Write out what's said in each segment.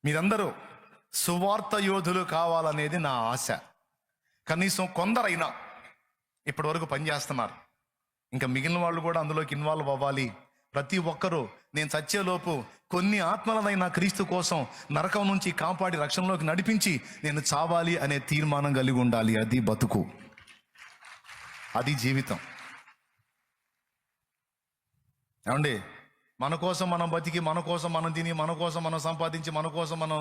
మీరందరూ సువార్త యోధులు కావాలనేది నా ఆశ. కనీసం కొందరైనా ఇప్పటి వరకు పనిచేస్తున్నారు, ఇంకా మిగిలిన వాళ్ళు కూడా అందులోకి ఇన్వాల్వ్ అవ్వాలి. ప్రతి ఒక్కరూ నేను చచ్చేలోపు కొన్ని ఆత్మలనైనా క్రీస్తు కోసం నరకం నుంచి కాపాడి రక్షణలోకి నడిపించి నేను చావాలి అనే తీర్మానం కలిగి ఉండాలి. అది బతుకు, అది జీవితం. ఏమండి, మన కోసం మనం బతికి, మన కోసం మనం తిని, మన కోసం మనం సంపాదించి, మన కోసం మనం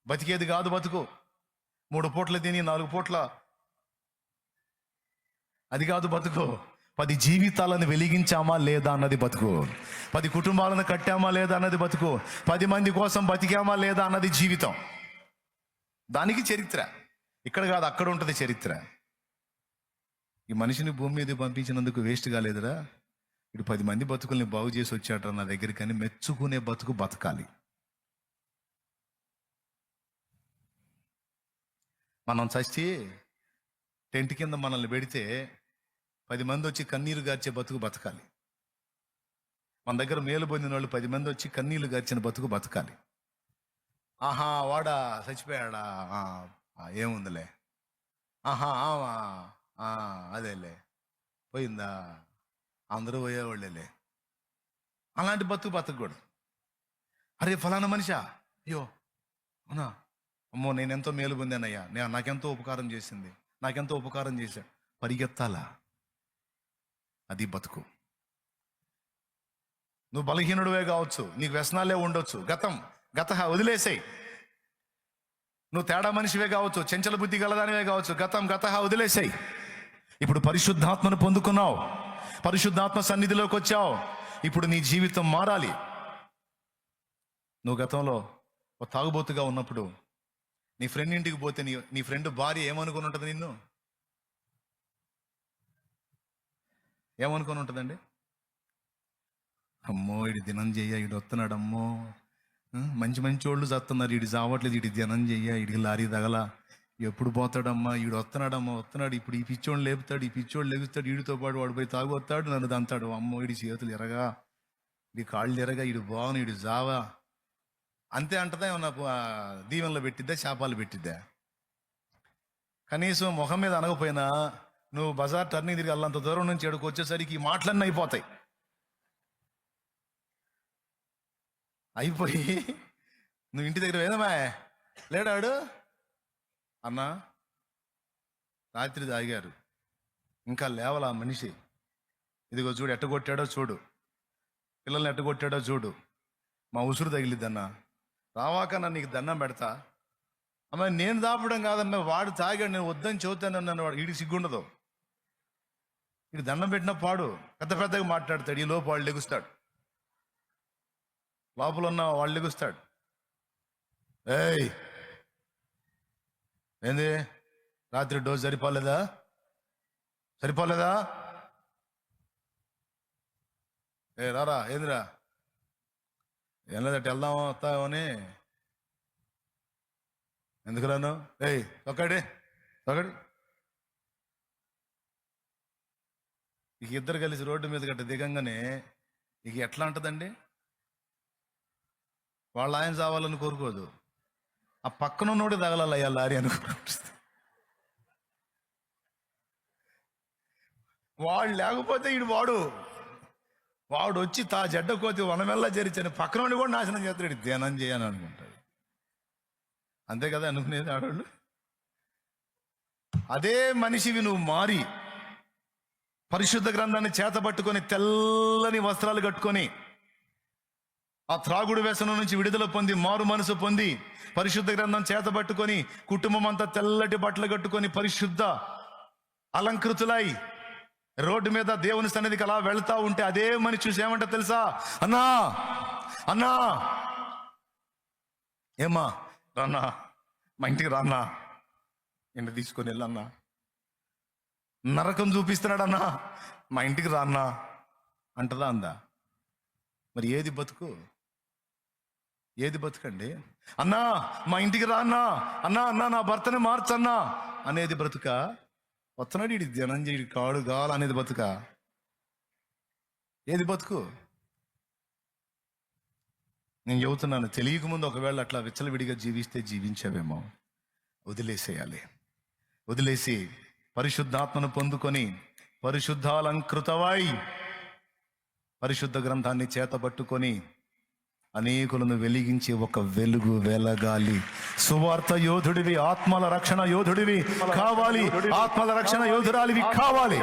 బతికేది కాదు బతుకు. 3 పూట్ల తిని 4 పూట్ల అది కాదు బతుకు. 10 జీవితాలను వెలిగించామా లేదా అన్నది బతుకు. 10 కుటుంబాలను కట్టామా లేదా అన్నది బతుకు. 10 మంది కోసం బతికామా లేదా అన్నది జీవితం. దానికి చరిత్ర ఇక్కడ కాదు, అక్కడ ఉంటుంది చరిత్ర. ఈ మనిషిని భూమి మీద పంపించినందుకు వేస్ట్ కాలేదురా, ఇటు 10 మంది బతుకుల్ని బాగు చేసి వచ్చాట నా దగ్గరికి అని మెచ్చుకునే బతుకు బతకాలి. మనం చచ్చి టెంట్ కింద మనల్ని పెడితే 10 మంది వచ్చి కన్నీరు గార్చే బతుకు బతకాలి. మన దగ్గర మేలు పొందిన వాళ్ళు 10 మంది వచ్చి కన్నీళ్లు గార్చిన బతుకు బతకాలి. ఆహా వాడా చచ్చిపోయాడా, ఏముందిలే, ఆహా అదేలే పోయిందా, అందరూ పోయేవాళ్ళేలే, అలాంటి బతుకు బతకూడదు. అరే ఫలానా మనిషా, అయ్యో అవునా, అమ్మో నేను ఎంతో మేలు పొందానయ్యా, నాకెంతో ఉపకారం చేసింది, నాకెంతో ఉపకారం చేశాడు, పరిగెత్తాలా. అది బతుకు. నువ్వు బలహీనుడివే కావచ్చు, నీకు వ్యసనాలే ఉండొచ్చు, గత వదిలేసాయి. నువ్వు తేడా మనిషివే కావచ్చు, చెంచల బుద్ధి గలదానివే కావచ్చు, గత వదిలేసాయి. ఇప్పుడు పరిశుద్ధాత్మను పొందుకున్నావు, పరిశుద్ధాత్మ సన్నిధిలోకి వచ్చావు. ఇప్పుడు నీ జీవితం మారాలి. నువ్వు గతంలో ఒక తాగుబోతుగా ఉన్నప్పుడు నీ ఫ్రెండ్ ఇంటికి పోతే నీ ఫ్రెండ్ భార్య ఏమనుకుని ఉంటుంది, నిన్ను ఏమనుకుని ఉంటుందండి? అమ్మో ఇడి దినం చెయ్య, ఇడు వస్తున్నాడు, అమ్మో మంచి వాళ్ళు చస్తున్నారు, ఇడి చావట్లేదు, ఇడి దినం చెయ్య, ఇడికి లారీ తగల, ఎప్పుడు పోతాడమ్మా, ఈడు వస్తున్నాడు, ఇప్పుడు ఈ పిచ్చోళ్ళు లేపుతాడు, ఈ పిచ్చోళ్ళు లేపుతాడు, ఈడితో పాటు వాడు పోయి తాగుతాడు, నన్ను దంతాడు, అమ్మో ఇడి చేతులు ఎరగా, ఇడి కాళ్ళు ఎరగా, ఇడు బాగును, ఇడు జావా అంతే అంటదా. ఏమన్నా దీవెనలో పెట్టిద్దా, శాపాలు పెట్టిద్దా? కనీసం ముఖం మీద అనకపోయినా నువ్వు బజార్ టర్నింగ్ తిరిగి అల్లంత దూరం నుంచి ఎక్కడికి వచ్చేసరికి ఈ మాటలన్నీ అయిపోయి నువ్వు ఇంటి దగ్గర ఏదమ్మా లేడాడు అన్నా, రాత్రి తాగారు, ఇంకా లేవలా మనిషి, ఇదిగో చూడు ఎట్టగొట్టాడో చూడు, పిల్లల్ని ఎట్టగొట్టాడో చూడు, మా ఉసురు తగిలిద్దన్నా, రావాకన్నా నీకు దండం పెడతా. అమ్మ నేను దాపడం కాదమ్మా, వాడు తాగాడు, నేను వద్దని చెబుతానన్నాను, వాడు వీడికి సిగ్గుండదు, వీడు దండం పెట్టిన పాడు పెద్దగా మాట్లాడతాడు, ఈ లోపు వాళ్ళు లెగుస్తాడు, లోపల ఉన్న వాళ్ళు లెగుస్తాడు. ఏయ్ ఏంది రాత్రి డోస్ సరిపోలేదా, రారా ఏందిరా, ఏం లేదట వెళ్దామా వస్తామని, ఎందుకు రాను, తొక్కడి ఇక ఇద్దరు కలిసి రోడ్డు మీద గట్ట దిగంగానే ఇక ఎట్లా ఉంటుందండి, వాళ్ళ ఆయన చావాలని కోరుకోదు, ఆ పక్కన ఉన్నోడు తగలాలయ్యా లారీ అనుకుంటుంది. వాడు లేకపోతే వాడు వచ్చి తా జడ్డ కోతి వనమెల్లా జరిచని పక్కన కూడా నాశనం చేస్తాడు, ధ్యానం చేయని అనుకుంటాడు. అంతే కదా అనుకునేది ఆడవాళ్ళు. అదే మనిషివి నువ్వు మారి పరిశుద్ధ గ్రంథాన్ని చేతబట్టుకొని తెల్లని వస్త్రాలు కట్టుకొని ఆ త్రాగుడు వ్యసనం నుంచి విడుదల పొంది మారు మనసు పొంది పరిశుద్ధ గ్రంథం చేతబట్టుకొని కుటుంబం అంతా తెల్లటి బట్టలు కట్టుకొని పరిశుద్ధ అలంకృతులై రోడ్డు మీద దేవుని సన్నిధికి అలా వెళ్తా ఉంటే అదే మనిషి చూసి ఏమంటా తెలుసా, అన్నా ఏమ్మా రాన్నా, మా ఇంటికి రాన్నా, ఇంటి తీసుకొని వెళ్ళన్నా, నరకం చూపిస్తున్నాడన్నా, మా ఇంటికి రాన్నా అంటదా అందా? మరి ఏది బతుకండి? అన్నా మా ఇంటికి రాన్నా, అన్నా నా భర్తని మార్చన్నా అనేది బ్రతుక? వస్తున్నాడు ఇడి ధ్యానం చేయి కాడు కావాలి అనేది బతుక? ఏది బతుకు? నేను చెబుతున్నాను, తెలియకముందు ఒకవేళ అట్లా విచ్చలవిడిగా జీవిస్తే జీవించావేమో. వదిలేసేయాలి. వదిలేసి పరిశుద్ధాత్మను పొందుకొని పరిశుద్ధాలంకృతవై పరిశుద్ధ గ్రంథాన్ని చేతబట్టుకొని అనేకులను వెలిగించి ఒక వెలుగు వెలగాలి. సువార్త యోధుడివి, ఆత్మల రక్షణ యోధుడివి కావాలి. ఆత్మల రక్షణ యోధురాలివి కావాలి.